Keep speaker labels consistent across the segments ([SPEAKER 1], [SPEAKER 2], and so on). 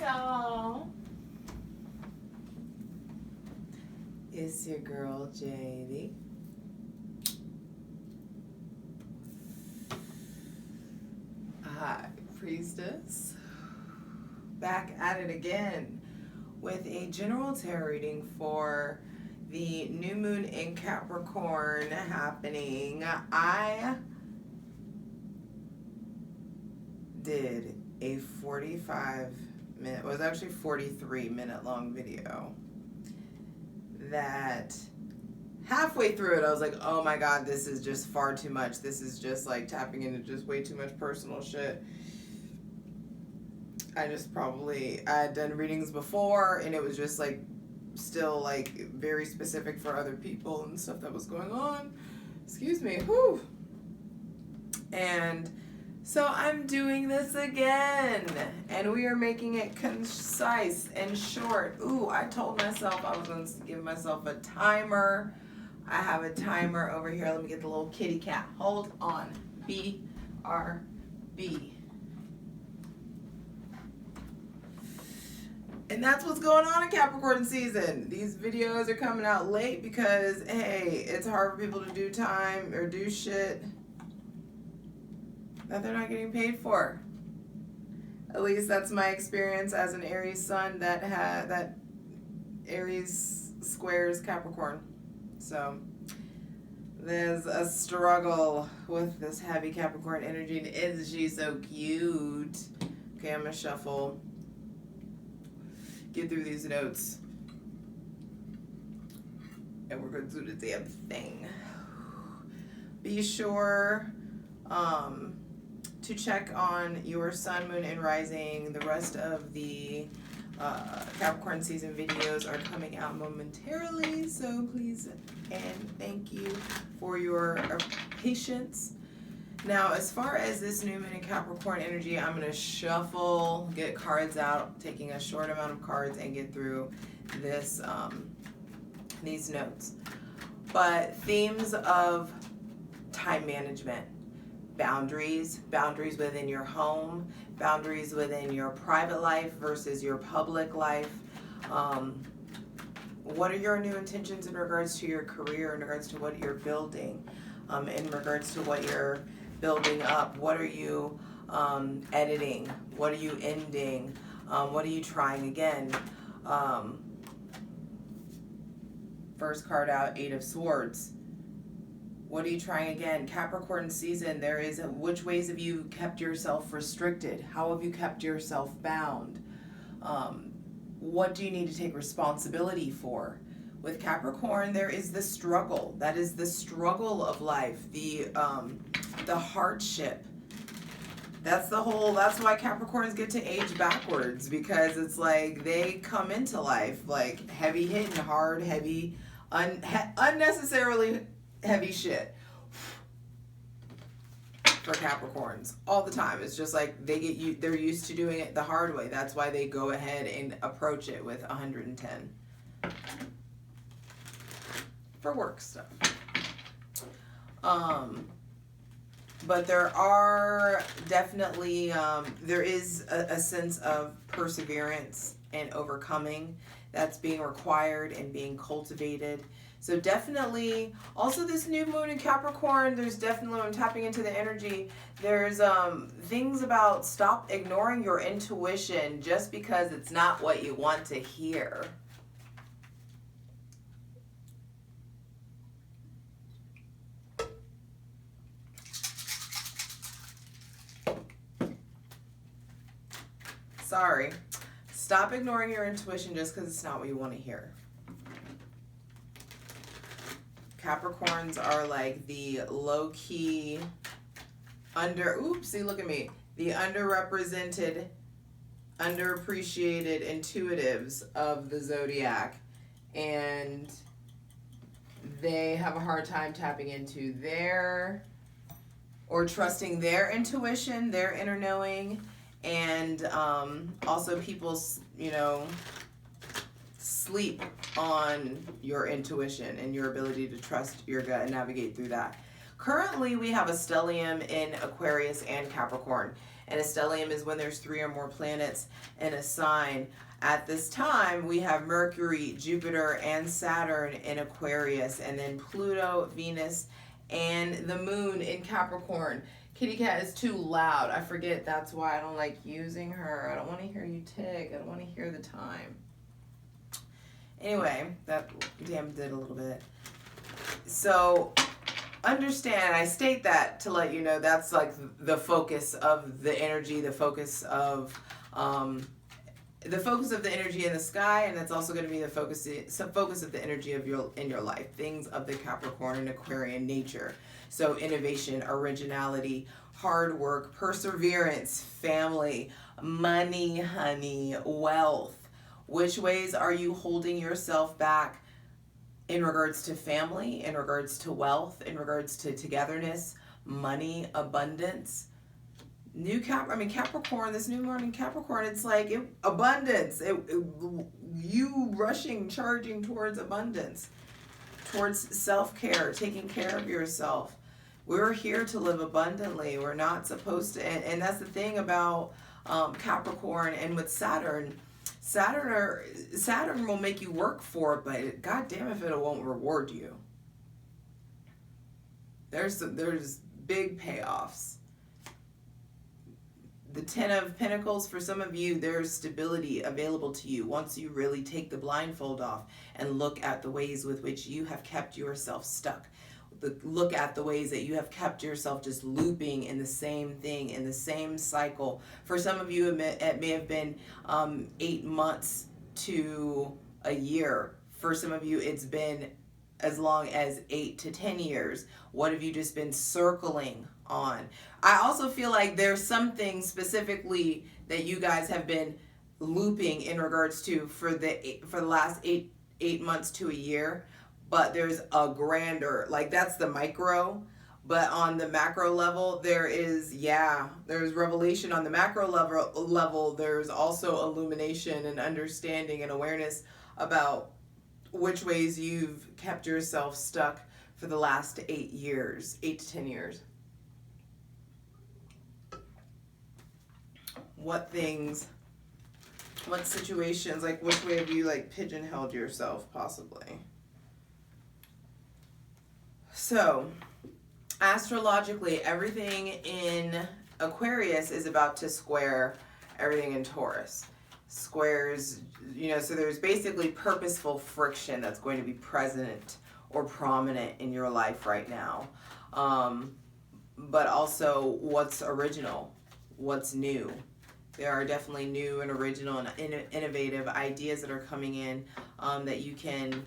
[SPEAKER 1] y'all. It's your girl, JD. Hi, Priestess. Back at it again with a general tarot reading for the new moon in Capricorn happening. I did a 45-minute, well, it was actually 43-minute long video that halfway through it I was like, oh my god, this is just far too much. This is just like tapping into just way too much personal shit. I had done readings before and it was just like still like very specific for other people and stuff that was going on. Excuse me. Whew. And so I'm doing this again, and we are making it concise and short. Ooh, I told myself I was going to give myself a timer. I have a timer over here. Let me get the little kitty cat. Hold on. BRB. And that's what's going on in Capricorn season. These videos are coming out late because, hey, it's hard for people to do time or do shit that they're not getting paid for. At least that's my experience as an Aries sun that Aries squares Capricorn. So there's a struggle with this heavy Capricorn energy. And isn't she so cute? Okay, I'm gonna shuffle. Get through these notes. And we're gonna do the damn thing. Be sure to check on your sun, moon, and rising. The rest of the Capricorn season videos are coming out momentarily, so please and thank you for your patience. Now, as far as this new moon in Capricorn energy, I'm going to shuffle, get cards out, taking a short amount of cards, and get through this these notes. But themes of time management. Boundaries within your home, boundaries within your private life versus your public life. What are your new intentions in regards to your career, in regards to what you're building, in regards to what you're building up? What are you editing? What are you ending? What are you trying again? First card out, Eight of Swords. What are you trying again? Capricorn season, there is which ways have you kept yourself restricted? How have you kept yourself bound? What do you need to take responsibility for? With Capricorn, there is the struggle. That is the struggle of life, the hardship. That's why Capricorns get to age backwards, because it's like they come into life like heavy hitting, hard, heavy, unnecessarily heavy shit for Capricorns all the time. It's just like they're used to doing it the hard way. That's why they go ahead and approach it with 110 for work stuff. But there are definitely there is a sense of perseverance and overcoming that's being required and being cultivated. So definitely, also this new moon in Capricorn, there's definitely, when I'm tapping into the energy, there's things about stop ignoring your intuition just because it's not what you want to hear. Sorry. Stop ignoring your intuition just because it's not what you want to hear. Capricorns are like the low-key, oopsie, look at me. The underrepresented, underappreciated intuitives of the zodiac. And they have a hard time tapping into or trusting their intuition, their inner knowing. And also people, sleep on your intuition and your ability to trust your gut and navigate through that. Currently, we have a stellium in Aquarius and Capricorn. and a stellium is when there's 3 or more planets in a sign. At this time, we have Mercury, Jupiter, and Saturn in Aquarius, and then Pluto, Venus, and the moon in Capricorn. Kitty cat is too loud. I forget, that's why I don't like using her. I don't want to hear you tick. I don't want to hear the time. Anyway, that dampened it a little bit. So understand, I state that to let you know that's like the focus of the energy, the focus of the energy in the sky, and that's also going to be the focus of the energy of your life, things of the Capricorn and Aquarian nature. So innovation, originality, hard work, perseverance, family, money, honey, wealth. Which ways are you holding yourself back in regards to family, in regards to wealth, in regards to togetherness, money, abundance? Capricorn, this new morning Capricorn, it's like abundance. You rushing, charging towards abundance, towards self-care, taking care of yourself. We're here to live abundantly. We're not supposed to, and that's the thing about Capricorn and with Saturn. Saturn will make you work for it, but god damn if it won't reward you. There's big payoffs. The 10 of Pentacles, for some of you, there's stability available to you once you really take the blindfold off and look at the ways with which you have kept yourself stuck. Look at the ways that you have kept yourself just looping in the same thing, in the same cycle. For some of you, it may have been 8 months to a year. For some of you, it's been as long as 8 to 10 years. What have you just been circling on? I also feel like there's something specifically that you guys have been looping in regards to for the last eight months to a year. But there's a grander, like that's the micro, but on the macro level, there's revelation. On the macro level, there's also illumination and understanding and awareness about which ways you've kept yourself stuck for the last 8 to 10 years. What things, what situations, like which way have you like pigeonholed yourself possibly? So, astrologically, everything in Aquarius is about to square everything in Taurus. Squares, so there's basically purposeful friction that's going to be present or prominent in your life right now. But also what's original, what's new. There are definitely new and original and innovative ideas that are coming in that you can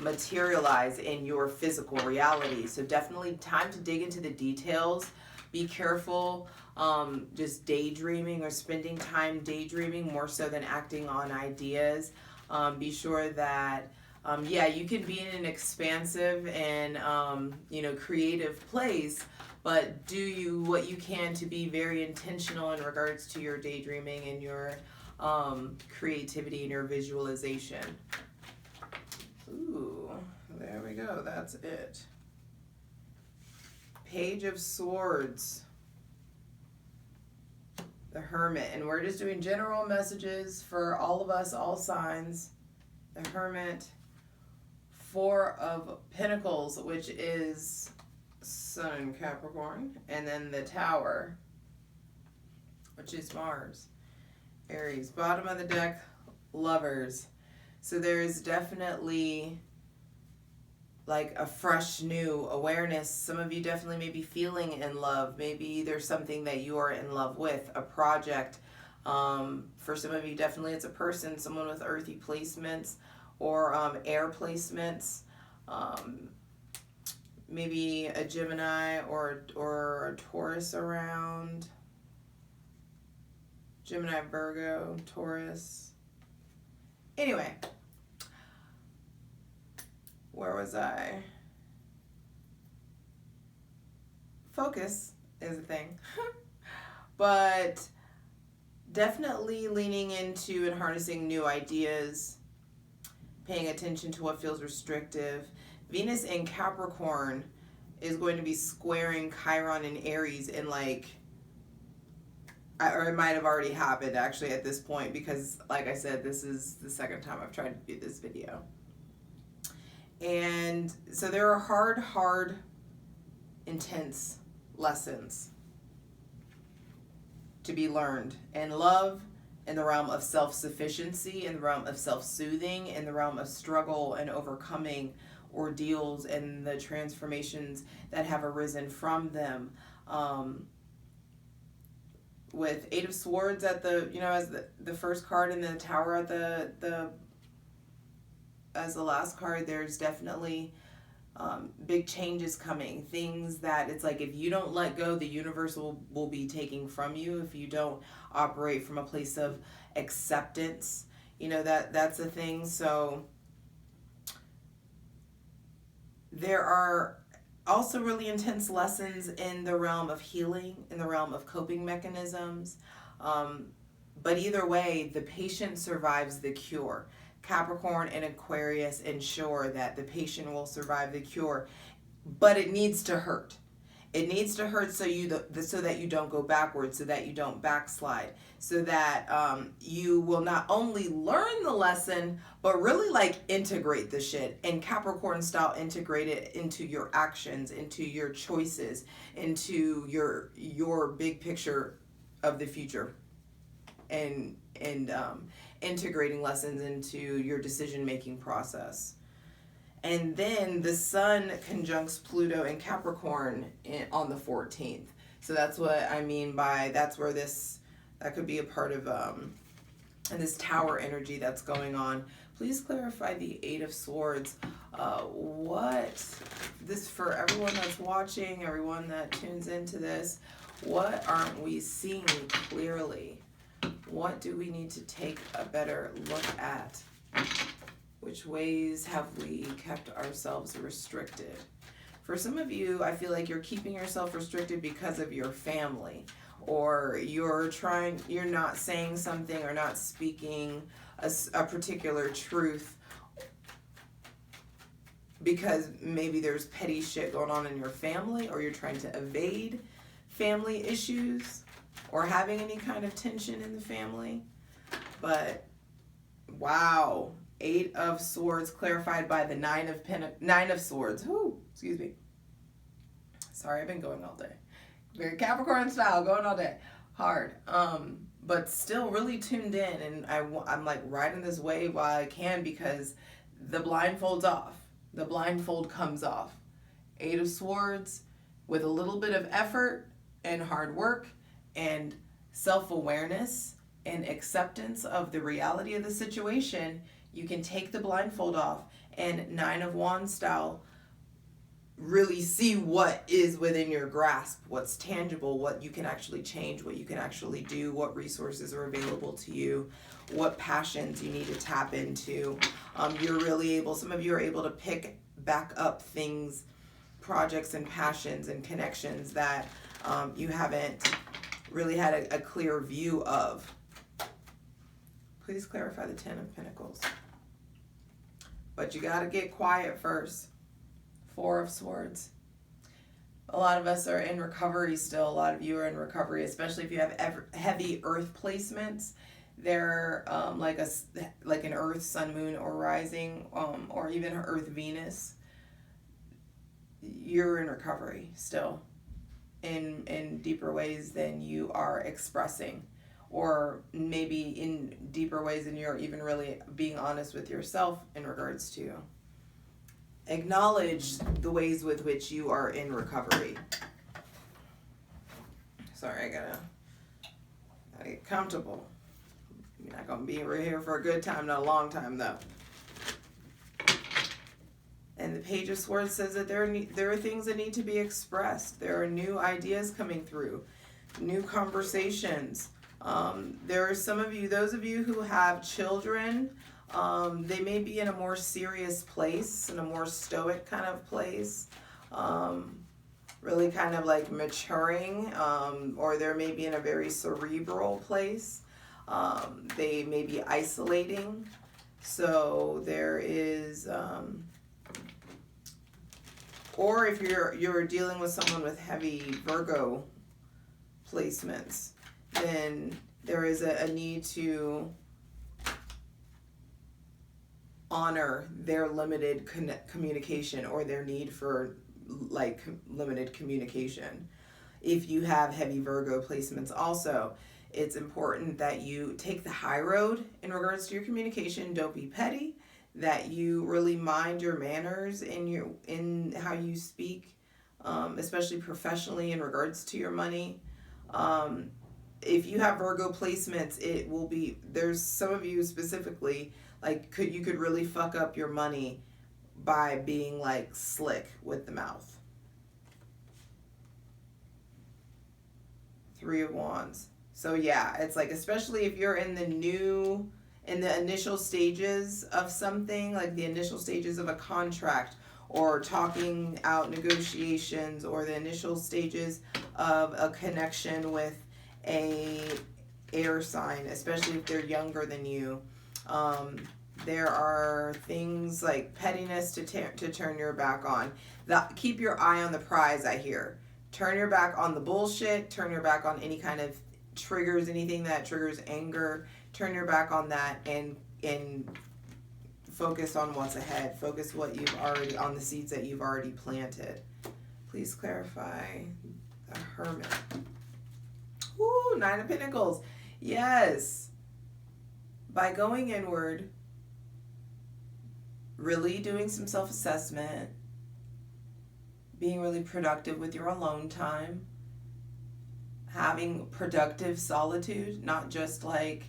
[SPEAKER 1] materialize in your physical reality. So definitely time to dig into the details. Be careful just daydreaming or spending time daydreaming more so than acting on ideas. Be sure that you can be in an expansive and creative place, but do what you can to be very intentional in regards to your daydreaming and your creativity and your visualization. Ooh, there we go. That's it. Page of Swords. The Hermit. And we're just doing general messages for all of us, all signs. The Hermit. 4 of Pentacles, which is Sun in Capricorn. And then the Tower, which is Mars. Aries. Bottom of the deck, Lovers. So there's definitely like a fresh new awareness. Some of you definitely may be feeling in love. Maybe there's something that you are in love with, a project. For some of you, definitely it's a person, someone with earthy placements or air placements. Maybe a Gemini or a Taurus around. Gemini, Virgo, Taurus. Anyway, where was I? Focus is a thing. But definitely leaning into and harnessing new ideas, paying attention to what feels restrictive. Venus in Capricorn is going to be squaring Chiron and Aries in like or it might have already happened actually at this point, because like I said, this is the second time I've tried to do this video. And so there are hard, intense lessons to be learned in love, in the realm of self-sufficiency, in the realm of self-soothing, in the realm of struggle and overcoming ordeals and the transformations that have arisen from them. With Eight of Swords at the, you know, as the first card, and the Tower at the as the last card, there's definitely big changes coming. Things that it's like, if you don't let go, the universe will be taking from you. If you don't operate from a place of acceptance, you know, that's a thing. So there are also really intense lessons in the realm of healing, in the realm of coping mechanisms. But either way, the patient survives the cure. Capricorn and Aquarius ensure that the patient will survive the cure, but it needs to hurt. It needs to hurt so that you don't go backwards, so that you don't backslide, so that you will not only learn the lesson, but really like integrate the shit, and Capricorn style integrate it into your actions, into your choices, into your big picture of the future, and integrating lessons into your decision-making process. And then the Sun conjuncts Pluto in Capricorn on the 14th. So that's what I mean by, that's where that could be a part of and this Tower energy that's going on. Please clarify the Eight of Swords. What this, for everyone that's watching, everyone that tunes into this, what aren't we seeing clearly? What do we need to take a better look at? Which ways have we kept ourselves restricted? For some of you, I feel like you're keeping yourself restricted because of your family, or you're not saying something or not speaking a particular truth because maybe there's petty shit going on in your family, or you're trying to evade family issues, or having any kind of tension in the family. But wow, Eight of Swords clarified by the Nine of Swords. Whoo, excuse me. Sorry, I've been going all day. Very Capricorn style, going all day. Hard. But still really tuned in, and I'm like riding this wave while I can, because the blindfold's off. The blindfold comes off. Eight of Swords, with a little bit of effort and hard work and self-awareness and acceptance of the reality of the situation, you can take the blindfold off, and Nine of Wands style really see what is within your grasp, what's tangible, what you can actually change, what you can actually do, what resources are available to you, what passions you need to tap into. You're really able, some of you are able to pick back up things, projects and passions and connections that you haven't really had a clear view of. Please clarify the Ten of Pentacles. But you got to get quiet first. Four of Swords. A lot of us are in recovery still. A lot of you are in recovery, especially if you have heavy earth placements. They're like an Earth, Sun, Moon, or Rising, or even Earth, Venus. You're in recovery still, in deeper ways than you are expressing, or maybe in deeper ways than you're even really being honest with yourself in regards to. Acknowledge the ways with which you are in recovery. Sorry, I gotta get comfortable. You're not gonna be here for a good time, not a long time though. And the Page of Swords says that there are things that need to be expressed. There are new ideas coming through, new conversations. There are some of you, those of you who have children, they may be in a more serious place, in a more stoic kind of place, really kind of like maturing, or they may be in a very cerebral place. They may be isolating. So there is, or if you're dealing with someone with heavy Virgo placements, then there is a need to honor their limited communication or their need for like limited communication. If you have heavy Virgo placements also, it's important that you take the high road in regards to your communication. Don't be petty, that you really mind your manners in how you speak, especially professionally in regards to your money. If you have Virgo placements, it will be, there's some of you specifically, like you could really fuck up your money by being like slick with the mouth. 3 of Wands. So yeah, it's like, especially if you're in the initial stages of something, like the initial stages of a contract, or talking out negotiations, or the initial stages of a connection with a air sign, especially if they're younger than you. There are things like pettiness to turn your back on. Keep your eye on the prize, I hear. Turn your back on the bullshit. Turn your back on any kind of triggers, anything that triggers anger. Turn your back on that and focus on what's ahead. Focus on the seeds that you've already planted. Please clarify the Hermit. Ooh, 9 of Pentacles. Yes. By going inward, really doing some self-assessment, being really productive with your alone time, having productive solitude, not just like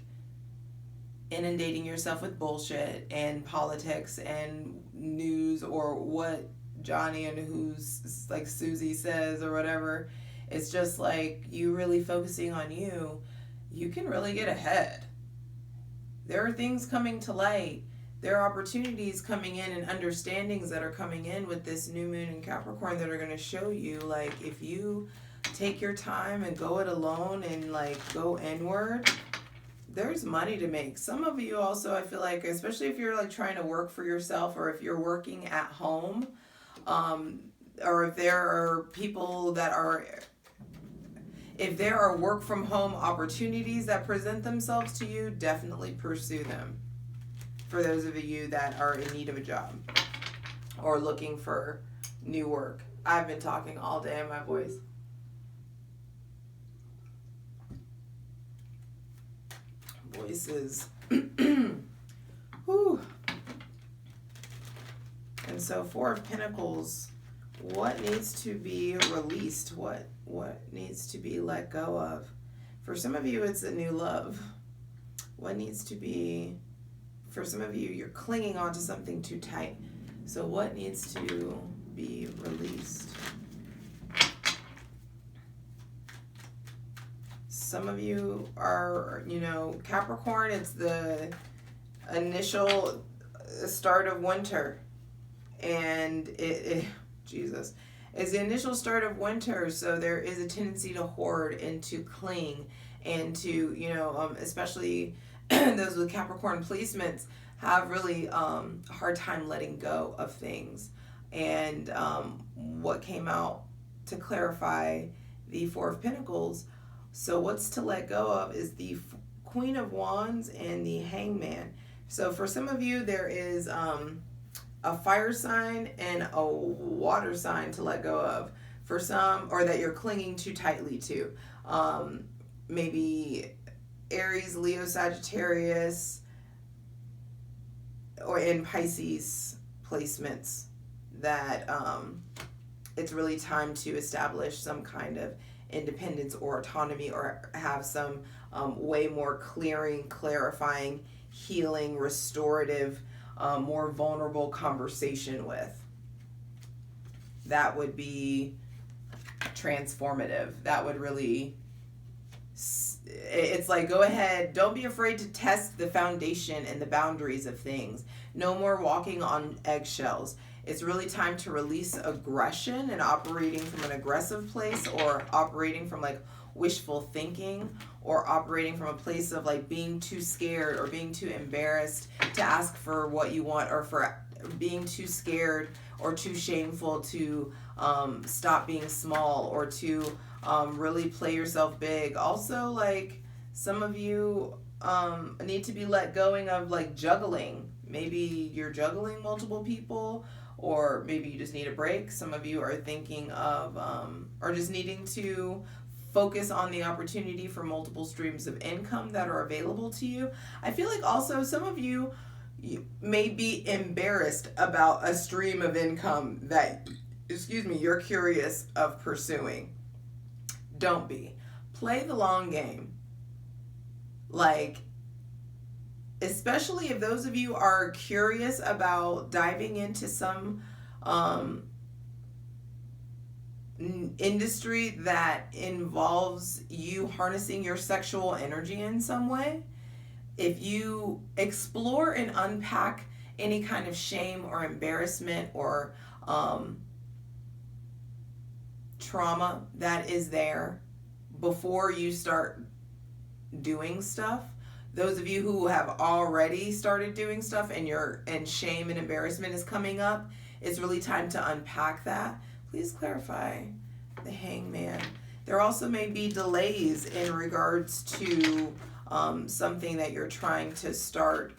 [SPEAKER 1] inundating yourself with bullshit and politics and news or what Johnny and who's like Susie says or whatever. It's just like you really focusing on you. You can really get ahead. There are things coming to light. There are opportunities coming in and understandings that are coming in with this new moon in Capricorn that are going to show you, like, if you take your time and go it alone and like go inward, there's money to make. Some of you also, I feel like, especially if you're like trying to work for yourself, or if you're working at home, or if there are people that are, if there are work from home opportunities that present themselves to you, definitely pursue them. For those of you that are in need of a job or looking for new work. I've been talking all day in my voice. Voices. Whew. And so 4 of Pentacles, what needs to be released? What needs to be let go of? For some of you, it's a new love. What needs to be... For some of you, you're clinging on to something too tight. So what needs to be released? Some of you are, Capricorn, it's the initial start of winter. And Jesus, it's the initial start of winter. So there is a tendency to hoard and to cling and to, especially... those with Capricorn placements have really hard time letting go of things. And what came out to clarify the 4 of Pentacles, so what's to let go of is the Queen of Wands and the Hangman. So for some of you, there is a fire sign and a water sign to let go of. For some, or that you're clinging too tightly to. Maybe Aries, Leo, Sagittarius, or in Pisces placements, that it's really time to establish some kind of independence or autonomy, or have some way more clarifying, healing, restorative, more vulnerable conversation with. That would be transformative. That would really... It's like, go ahead, don't be afraid to test the foundation and the boundaries of things. No more walking on eggshells. It's really time to release aggression and operating from an aggressive place, or operating from like wishful thinking, or operating from a place of like being too scared or being too embarrassed to ask for what you want, or for being too scared or too shameful to stop being small, or to Really play yourself big. Also, like, some of you need to be let going of like juggling. Maybe you're juggling multiple people, or maybe you just need a break. Some of you are thinking of or just needing to focus on the opportunity for multiple streams of income that are available to you. I feel like also some of you may be embarrassed about a stream of income that, you're curious of pursuing. Don't be. Play the long game. Like, especially if those of you are curious about diving into some industry that involves you harnessing your sexual energy in some way. If you explore and unpack any kind of shame or embarrassment or trauma that is there before you start doing stuff, those of you who have already started doing stuff and shame and embarrassment is coming up, it's really time to unpack that. Please clarify the Hangman. There also may be delays in regards to something that you're trying to start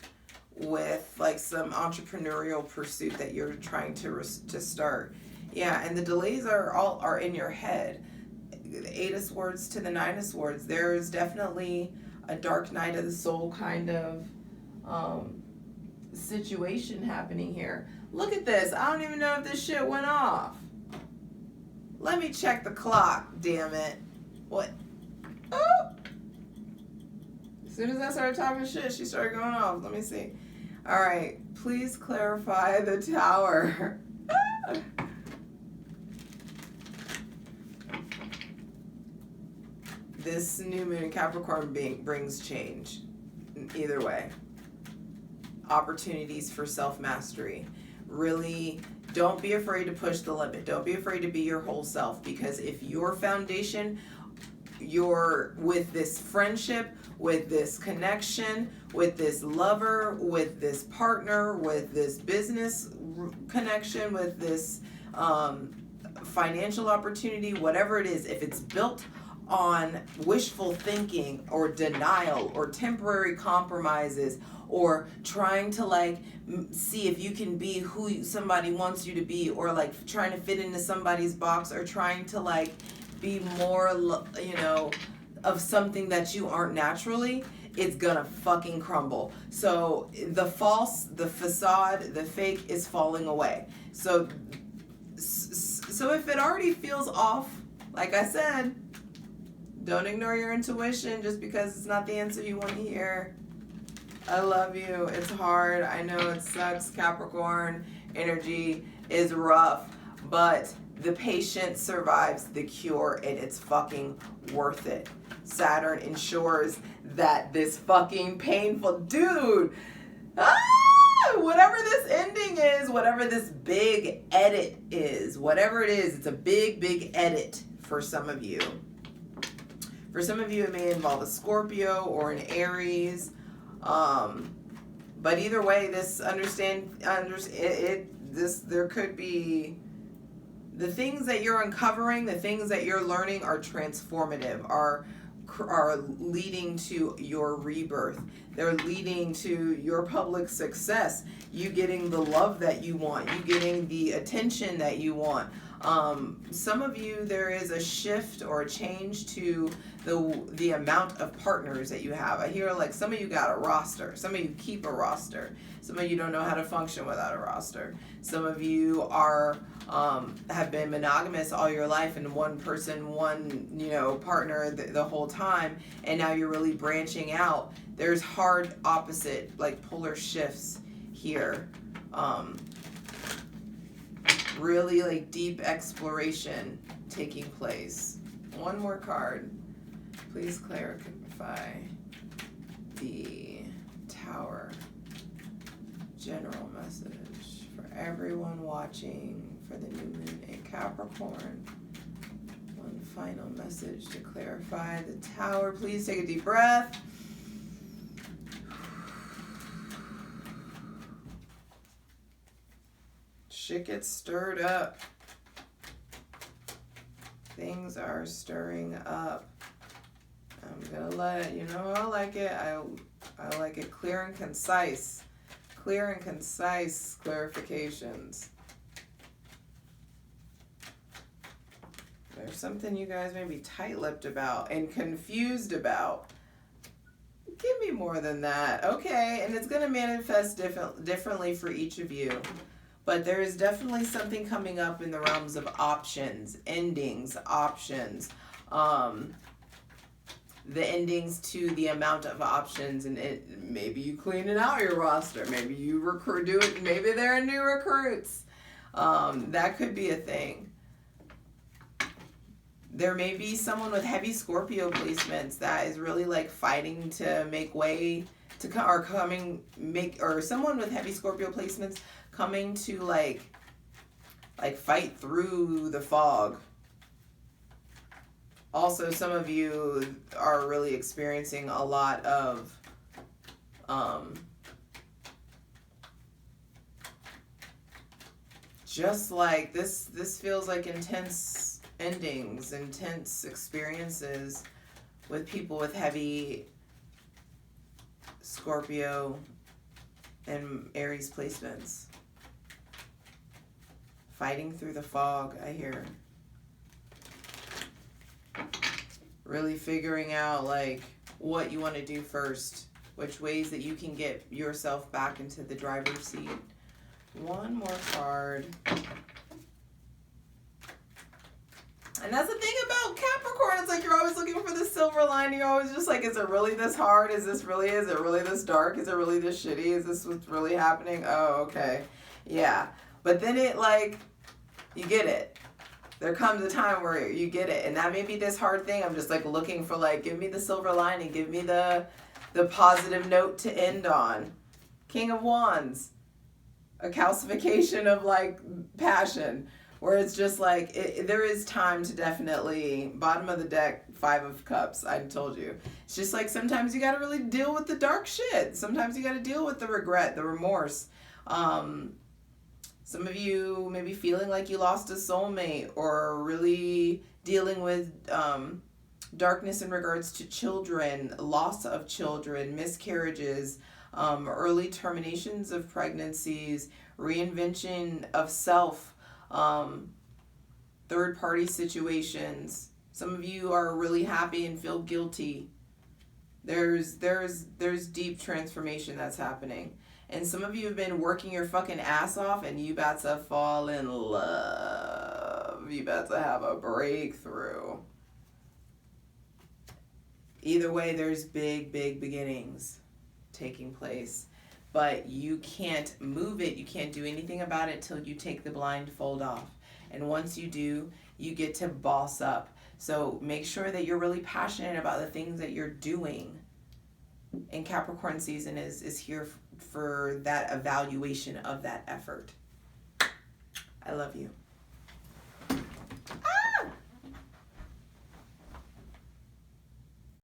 [SPEAKER 1] with, like some entrepreneurial pursuit that you're trying to start. Yeah, and the delays are in your head. The 8 of Swords to the 9 of Swords. There's definitely a dark night of the soul kind of situation happening here. Look at this. I don't even know if this shit went off. Let me check the clock, damn it. What? Oh! As soon as I started talking shit, she started going off. Let me see. All right. Please clarify the Tower. This new moon in Capricorn brings change. Either way. Opportunities for self-mastery. Really, don't be afraid to push the limit. Don't be afraid to be your whole self, because if your foundation, you're with this friendship, with this connection, with this lover, with this partner, with this business connection, with this financial opportunity, whatever it is, if it's built on wishful thinking or denial or temporary compromises or trying to like see if you can be who somebody wants you to be, or like trying to fit into somebody's box, or trying to like be more, you know, of something that you aren't naturally, it's gonna fucking crumble. So the false, the facade, the fake is falling away. So if it already feels off, like I said, don't ignore your intuition just because it's not the answer you want to hear. I love you. It's hard. I know it sucks. Capricorn energy is rough, but the patient survives the cure, and it's fucking worth it. Saturn ensures that this fucking painful dude, whatever this ending is, whatever this big edit is, whatever it is, it's a big, big edit for some of you. For some of you, it may involve a Scorpio or an Aries. But either way, there could be the things that you're uncovering, the things that you're learning are transformative, are leading to your rebirth. They're leading to your public success, you getting the love that you want, you getting the attention that you want. Some of you, there is a shift or a change to the amount of partners that you have. I hear like some of you got a roster. Some of you keep a roster. Some of you don't know how to function without a roster. Some of you are have been monogamous all your life, and one person, one partner the whole time, and now you're really branching out. There's hard opposite, like polar shifts here. Really like deep exploration taking place. One more card. Please clarify the Tower. General message for everyone watching for the new moon in Capricorn. One final message to clarify the Tower. Please take a deep breath. Shit gets stirred up. Things are stirring up. I'm gonna let it, you know, I like it. I like it clear and concise. Clear and concise clarifications. There's something you guys may be tight-lipped about and confused about. Give me more than that. Okay, and it's going to manifest differently for each of you. But there is definitely something coming up in the realms of options, endings, options. The endings to the amount of options, and maybe you cleaning out your roster. Maybe you do it. Maybe there are new recruits. That could be a thing. There may be someone with heavy Scorpio placements that is really like fighting to make way to or someone with heavy Scorpio placements coming to like fight through the fog. Also, some of you are really experiencing a lot of just like this feels like intense endings, intense experiences with people with heavy Scorpio and Aries placements. Fighting through the fog, I hear. Really figuring out like what you want to do first, which ways that you can get yourself back into the driver's seat. One more card. And that's the thing about Capricorn. It's like you're always looking for the silver lining. You're always just like, is it really this hard? Is it really this dark? Is it really this shitty? Is this what's really happening? Oh, okay. Yeah. But then it like, you get it. There comes a time where you get it. And that may be this hard thing. I'm just like looking for like, give me the silver lining. Give me the positive note to end on. King of Wands. A calcification of like passion. Where it's just like, there is time to definitely, bottom of the deck, 5 of Cups, I told you. It's just like sometimes you got to really deal with the dark shit. Sometimes you got to deal with the regret, the remorse. Some of you may be feeling like you lost a soulmate or really dealing with darkness in regards to children, loss of children, miscarriages, early terminations of pregnancies, reinvention of self, third-party situations. Some of you are really happy and feel guilty. There's deep transformation that's happening. And some of you have been working your fucking ass off and you about to fall in love. You about to have a breakthrough. Either way, there's big, big beginnings taking place. But you can't move it. You can't do anything about it till you take the blindfold off. And once you do, you get to boss up. So make sure that you're really passionate about the things that you're doing. And Capricorn season is here for that evaluation of that effort. I love you.